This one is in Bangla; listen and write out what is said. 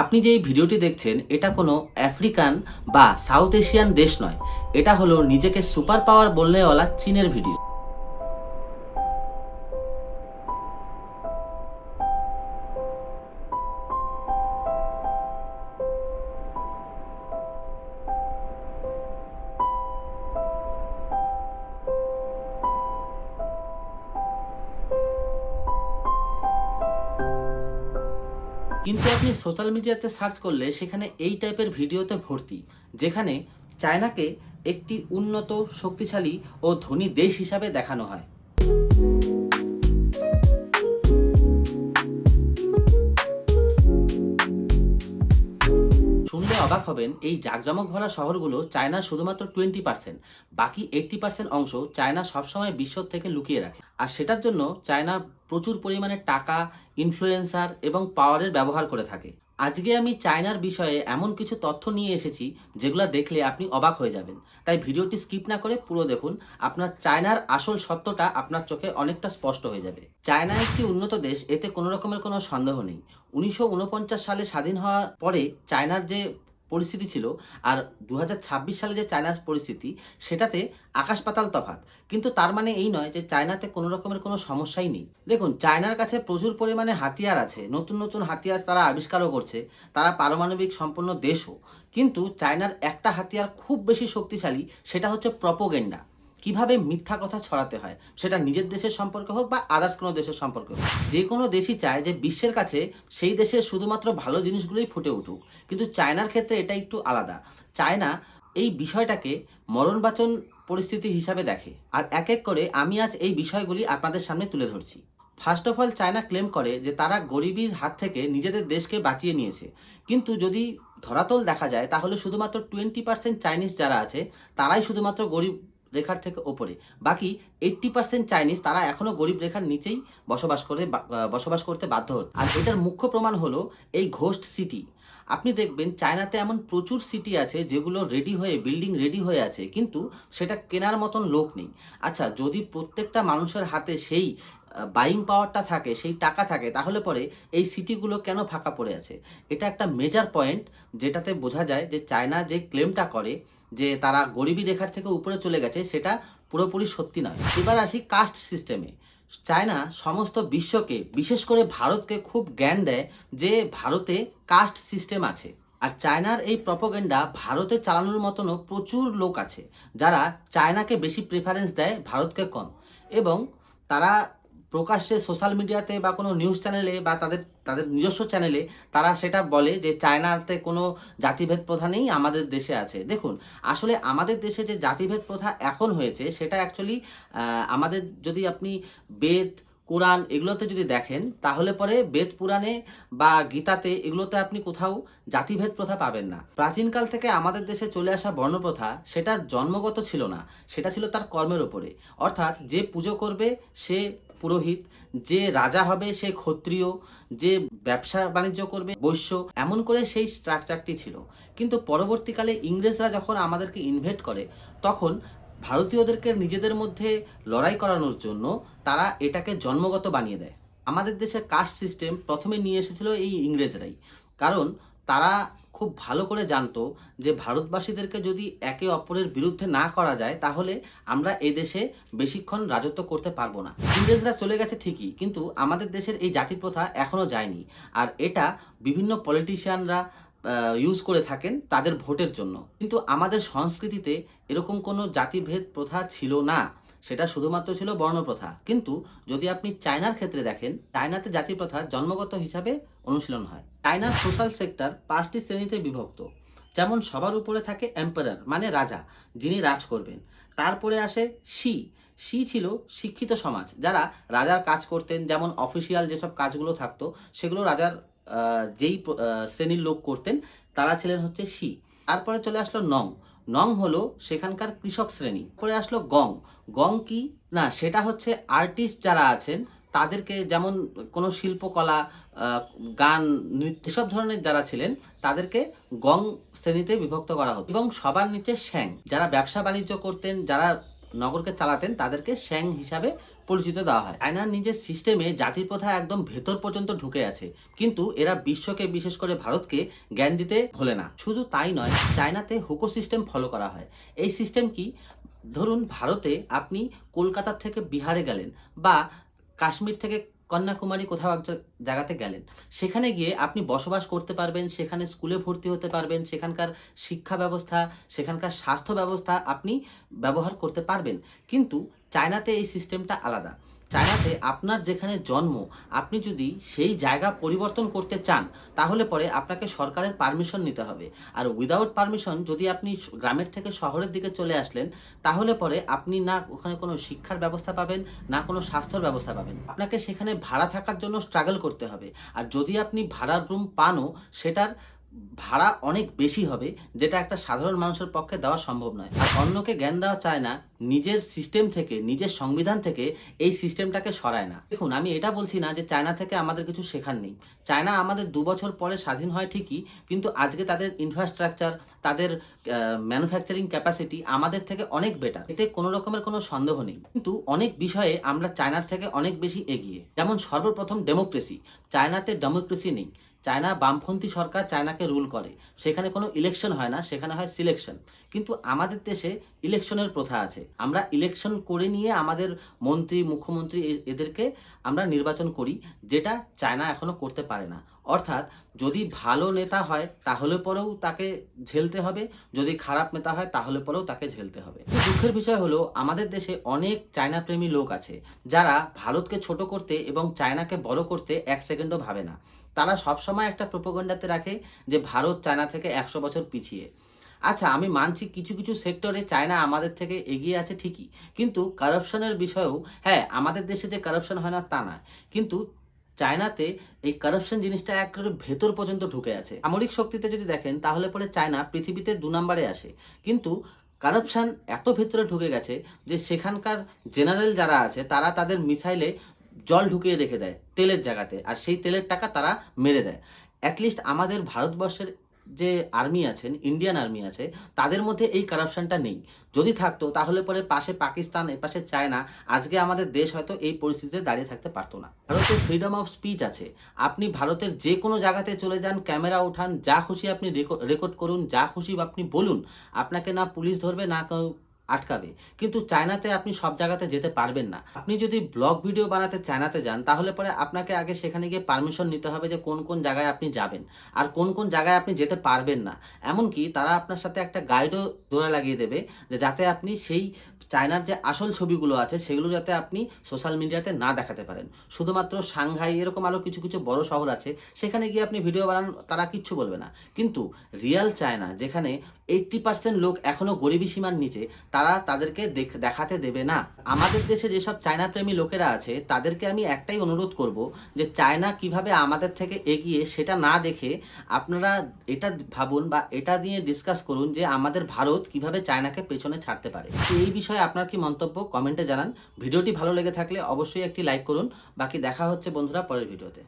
আপনি যে এই ভিডিওটি দেখছেন এটা কোনো আফ্রিকান বা সাউথ এশিয়ান দেশ নয়। এটা হলো নিজেকে সুপার পাওয়ার বলনেওয়ালা চীনের ভিডিও। কিন্তু আপনি সোশ্যাল মিডিয়াতে সার্চ করলে সেখানে এই টাইপের ভিডিওতে ভর্তি, যেখানে চায়নাকে একটি উন্নত, শক্তিশালী ও ধনী দেশ হিসাবে দেখানো হয়। শুনলে অবাক হবেন, এই জাঁকজমক ভরা শহরগুলো চায়নার শুধুমাত্র 20%। বাকি 80% অংশ চায়না সবসময় বিশ্ব থেকে লুকিয়ে রাখে। আর সেটার জন্য চায়না প্রচুর পরিমাণে টাকা, ইনফ্লুয়েন্সার এবং পাওয়ারের ব্যবহার করে থাকে। আজকে আমি চায়নার বিষয়ে এমন কিছু তথ্য নিয়ে এসেছি যেগুলো দেখলে আপনি অবাক হয়ে যাবেন। তাই ভিডিওটি স্কিপ না করে পুরো দেখুন। আপনার চায়নার আসল সত্যটা আপনার চোখে অনেকটা স্পষ্ট হয়ে যাবে। চায়না একটি উন্নত দেশ, এতে কোনো রকমের কোনো সন্দেহ নেই। 1949 সালে স্বাধীন হওয়ার পরে চায়নার যে পরিস্থিতি ছিল আর 2026 সালে যে চায়নার পরিস্থিতি, সেটাতে আকাশ পাতাল তফাৎ। কিন্তু তার মানে এই নয় যে চায়নাতে কোনো রকমের কোনো সমস্যাই নেই। দেখুন, চায়নার কাছে প্রচুর পরিমাণে হাতিয়ার আছে, নতুন নতুন হাতিয়ার তারা আবিষ্কারও করছে, তারা পারমাণবিক সম্পন্ন দেশও। কিন্তু চায়নার একটা হাতিয়ার খুব বেশি শক্তিশালী, সেটা হচ্ছে প্রপোগেন্ডা। কিভাবে মিথ্যা কথা ছড়াতে হয়, সেটা নিজের দেশের সম্পর্কে হোক বা আদার্স কোনো দেশের সম্পর্কে হোক। যে কোনো দেশই চায় যে বিশ্বের কাছে সেই দেশের শুধুমাত্র ভালো জিনিসগুলোই ফুটে উঠুক। কিন্তু চায়নার ক্ষেত্রে এটা একটু আলাদা। চায়না এই বিষয়টাকে মরণবাচন পরিস্থিতি হিসাবে দেখে। আর এক এক করে আমি আজ এই বিষয়গুলি আপনাদের সামনে তুলে ধরছি। First of all, China claim করে যে তারা গরিবির হাত থেকে নিজেদের দেশকে বাঁচিয়ে নিয়েছে। কিন্তু যদি ধরাতল দেখা যায় তাহলে শুধুমাত্র 20% চাইনিজ যারা আছে তারাই শুধুমাত্র গরিব রেখার থেকে ওপরে। বাকি 80% চাইনিজ তারা এখনো গরিব রেখার নিচেই বসবাস করতে বাধ্য হচ্ছে। আর এটার মুখ্য প্রমাণ হলো এই ঘোস্ট সিটি। আপনি দেখবেন চায়নাতে এমন প্রচুর সিটি আছে যেগুলো বিল্ডিং রেডি হয়ে আছে, কিন্তু সেটা কেনার মতন লোক নেই। আচ্ছা, যদি প্রত্যেকটা মানুষের হাতে সেই বাইং পাওয়ারটা থাকে, সেই টাকা থাকে, তাহলে পরে এই সিটিগুলো কেন ফাঁকা পড়ে আছে? এটা একটা মেজর পয়েন্ট, যেটাতে বোঝা যায় যে চায়না যে ক্লেমটা করে যে তারা গরিবী রেখার থেকে উপরে চলে গেছে, সেটা পুরোপুরি সত্যি নয়। এবার আসি কাস্ট সিস্টেমে। চায়না সমস্ত বিশ্বকে, বিশেষ করে ভারতকে খুব জ্ঞান দেয় যে ভারতে কাস্ট সিস্টেম আছে। আর চায়নার এই প্রপোগেন্ডা ভারতে চালানোর মতনও প্রচুর লোক আছে যারা চায়নাকে বেশি প্রেফারেন্স দেয়, ভারতকে কম। এবং তারা প্রকাশ্যে সোশ্যাল মিডিয়াতে বা কোনো নিউজ চ্যানেলে বা তাদের তাদের নিজস্ব চ্যানেলে তারা সেটা বলে যে চায়নাতে কোনো জাতিভেদ প্রথা নেই, আমাদের দেশে আছে। দেখুন, আসলে আমাদের দেশে যে জাতিভেদ প্রথা এখন হয়েছে সেটা অ্যাকচুয়ালি আমাদের, যদি আপনি বেদ, কোরআন এগুলোতে যদি দেখেন, তাহলে পরে বেদ পুরাণে বা গীতাতে এগুলোতে আপনি কোথাও জাতিভেদ প্রথা পাবেন না। প্রাচীনকাল থেকে আমাদের দেশে চলে আসা বর্ণপ্রথা, সেটা জন্মগত ছিল না, সেটা ছিল তার কর্মের ওপরে। অর্থাৎ যে পুজো করবে সে পুরোহিত, যে রাজা হবে সে ক্ষত্রিয়, যে ব্যবসা বাণিজ্য করবে বৈশ্য, এমন করে সেই স্ট্রাকচারটি ছিল। কিন্তু পরবর্তীকালে ইংরেজরা যখন আমাদেরকে ইনভেট করে, তখন ভারতীয়দেরকে নিজেদের মধ্যে লড়াই করানোর জন্য তারা এটাকে জন্মগত বানিয়ে দেয়। আমাদের দেশের কাস্ট সিস্টেম প্রথমে নিয়ে এসেছিল এই ইংরেজরাই। কারণ তারা খুব ভালো করে জানতো যে ভারতবাসীদেরকে যদি একে অপরের বিরুদ্ধে না করা যায়, তাহলে আমরা এই দেশে বেশিক্ষণ রাজত্ব করতে পারবো না। ইংরেজরা চলে গেছে ঠিকই, কিন্তু আমাদের দেশের এই জাতি প্রথা এখনো যায়নি। আর এটা বিভিন্ন পলিটিশিয়ানরা ইউজ করে থাকেন তাদের ভোটের জন্য। কিন্তু আমাদের সংস্কৃতিতে এরকম কোনো জাতিভেদ প্রথা ছিল না, সেটা শুধুমাত্র ছিল বর্ণপ্রথা। কিন্তু যদি আপনি চায়নার ক্ষেত্রে দেখেন, চায়নাতে জাতি প্রথা জন্মগত হিসাবে অনুশীলন হয়। চায়নার সোশ্যাল সেক্টর 5টি শ্রেণীতে বিভক্ত। যেমন সবার উপরে থাকে এম্পারার, মানে রাজা, যিনি রাজ করবেন। তারপরে আসে শি। শি ছিল শিক্ষিত সমাজ, যারা রাজার কাজ করতেন, যেমন অফিসিয়াল যেসব কাজগুলো থাকতো সেগুলো রাজার শ্রেণীর লোক করতেন, তারা ছিলেন হচ্ছে শি। তারপরে চলে আসলো নং। নং হলো সেখানকার কৃষক শ্রেণী। পরে আসলো গং। গং কি না, সেটা হচ্ছে আর্টিস্ট যারা আছেন তাদেরকে, যেমন কোনো শিল্পকলা, গান, নৃত্য, এসব ধরনের যারা ছিলেন তাদেরকে গং শ্রেণীতে বিভক্ত করা হতো। এবং সবার নিচে শ্যাং, যারা ব্যবসা বাণিজ্য করতেন, যারা নগরকে চালাতেন, তাদেরকে শ্যাং হিসাবে পরিচিত দেওয়া হয়। চায়নার নিজের সিস্টেমে জাতির প্রথা একদম ভেতর পর্যন্ত ঢুকে আছে, কিন্তু এরা বিশ্বকে, বিশেষ করে ভারতকে জ্ঞান দিতে ভোলে না। শুধু তাই নয়, চায়নাতে হুকো সিস্টেম ফলো করা হয়। এই সিস্টেম কি? ধরুন ভারতে আপনি কলকাতা থেকে বিহারে গেলেন, বা কাশ্মীর থেকে কন্যাকুমারী কোথাও এক জায়গাতে গেলেন। সেখানে গিয়ে আপনি বসবাস করতে পারবেন, সেখানে স্কুলে ভর্তি হতে পারবেন, সেখানকার শিক্ষা ব্যবস্থা, সেখানকার স্বাস্থ্য ব্যবস্থা আপনি ব্যবহার করতে পারবেন। কিন্তু চায়নাতে এই সিস্টেমটা আলাদা। চায়নাতে আপনার যেখানে জন্ম, আপনি যদি সেই জায়গা পরিবর্তন করতে চান, তাহলে পরে আপনাকে সরকারের পারমিশন নিতে হবে। আর উইদাউট পারমিশন যদি আপনি গ্রামের থেকে শহরের দিকে চলে আসলেন, তাহলে পরে আপনি না ওখানে কোনো শিক্ষার ব্যবস্থা পাবেন, না কোনো স্বাস্থ্যর ব্যবস্থা পাবেন। আপনাকে সেখানে ভাড়া থাকার জন্য স্ট্রাগল করতে হবে। আর যদি আপনি ভাড়ার রুম পানও, সেটার ভাড়া অনেক বেশি হবে, যেটা একটা সাধারণ মানুষের পক্ষে দেওয়া সম্ভব নয়। আর অন্যকে জ্ঞান দেওয়া চায় না, নিজের সিস্টেম থেকে, নিজের সংবিধান থেকে এই সিস্টেমটাকে সরায় না। দেখুন, আমি এটা বলছি না যে চায়না থেকে আমাদের কিছু শেখার নেই। চায়না আমাদের ২ বছর পরে স্বাধীন হয় ঠিকই, কিন্তু আজকে তাদের ইনফ্রাস্ট্রাকচার, তাদের ম্যানুফ্যাকচারিং ক্যাপাসিটি আমাদের থেকে অনেক বেটার। এতে কোনো রকমের কোনো সন্দেহ নেই। কিন্তু অনেক বিষয়ে আমরা চায়নার থেকে অনেক বেশি এগিয়ে। যেমন সর্বপ্রথম ডেমোক্রেসি। চায়নাতে ডেমোক্রেসি নেই। চায়না বামপন্থী সরকার চায়নাকে রুল করে। সেখানে কোনো ইলেকশন হয় না, সেখানে হয় সিলেকশন। কিন্তু আমাদের দেশে ইলেকশনের প্রথা আছে। আমরা ইলেকশন করে নিয়ে আমাদের মন্ত্রী, মুখ্যমন্ত্রী এদেরকে আমরা নির্বাচন করি, যেটা চায়না এখনো করতে পারে না। অর্থাৎ যদি ভালো নেতা হয় তাহলে পরেও তাকে ঝেলতে হবে, যদি খারাপ নেতা হয় তাহলে পরেও তাকে ঝেলতে হবে। কিন্তু দুঃখের বিষয় হলো, আমাদের দেশে অনেক চায়না প্রেমী লোক আছে, যারা ভারতকে ছোট করতে এবং চায়নাকে বড় করতে ১ সেকেন্ডও ভাবে না। তারা সবসময় একটা প্রোপাগান্ডাতে রাখে যে ভারত চায়না থেকে ১০০ বছর পিছিয়ে। আচ্ছা, আমি মানছি কিছু, কিছু সেক্টরে চায়না আমাদের থেকে এগিয়ে আছে ঠিকই। কিন্তু কারাপশনের বিষয়েও, হ্যাঁ, আমাদের দেশে যে কারাপশন হয় না তা নয়। কিন্তু চায়নাতে এই কারাপশন জিনিসটা একেবারে ভেতর পর্যন্ত ঢুকে আছে। সামরিক শক্তিতে যদি দেখেন, তাহলে পরে চায়না পৃথিবীতে ২ নম্বরে আসে। কিন্তু কারাপশন এত ভেতরে ঢুকে গেছে যে সেখানকার জেনারেল যারা আছে, তারা তাদের মিসাইলে জল ঢুকিয়ে রেখে দেয় তেলের জায়গাতে। আর সেই তেলের টাকা তারা মেরে দেয়। এট লিস্ট আমাদের ভারতবর্ষের যে আর্মি আছেন, ইন্ডিয়ান আর্মি আছে, তাদের মধ্যে এই কারাপশনটা নেই। যদি থাকতো তাহলে পরে পাশে পাকিস্তান, এপাশে চায়না, আজকে আমাদের দেশ হয়তো এই পরিস্থিতিতে দাঁড়িয়ে থাকতে পারত না। ভারতে ফ্রিডম অফ স্পিচ আছে। আপনি ভারতের যে কোনো জায়গাতে চলে যান, ক্যামেরা উঠান, যা খুশি আপনি রেকর্ড করুন, যা খুশি আপনি বলুন। আপনাকে না পুলিশ ধরবে, না কেউ আটকাবে। কিন্তু চায়নাতে আপনি সব জায়গাতে যেতে পারবেন না। আপনি যদি ব্লগ ভিডিও বানাতে চায়নাতে যান, তাহলে পরে আপনাকে আগে সেখানে গিয়ে পারমিশন নিতে হবে যে কোন, কোন জায়গায় আপনি যাবেন। আর কোন, কোন জায়গায় আপনি যেতে পারবেন না। এমনকি তারা আপনার সাথে একটা গাইডও জোড়া লাগিয়ে দেবে, যে যাতে আপনি সেই চায়নার যে আসল ছবিগুলো আছে, সেগুলো যাতে আপনি সোশ্যাল মিডিয়াতে না দেখাতে পারেন। শুধুমাত্র সাংহাই, এরকম আরো কিছু, কিছু বড় শহর আছে, সেখানে গিয়ে আপনি ভিডিও বানান, তারা কিচ্ছু বলবে না। কিন্তু রিয়াল চায়না, যেখানে 80% লোক এখনো গরিবী সীমার নিচে, তারা তাদেরকে দেখাতে দেবে না। আমাদের দেশে যেসব চায়না প্রেমী লোকেরা আছে, তাদেরকে আমি একটাই অনুরোধ করব, যে চায়না কিভাবে আমাদের থেকে এগিয়ে সেটা না দেখে আপনারা এটা ভাবুন, বা এটা নিয়ে ডিসকাস করুন যে আমাদের ভারত কিভাবে চায়নাকে পেছনে ছাড়তে পারে। তো এই বিষয়ে আপনার কি মন্তব্য, কমেন্টে জানান। ভিডিওটি ভালো লেগে থাকলে অবশ্যই একটি লাইক করুন। বাকি দেখা হচ্ছে বন্ধুরা পরের ভিডিওতে।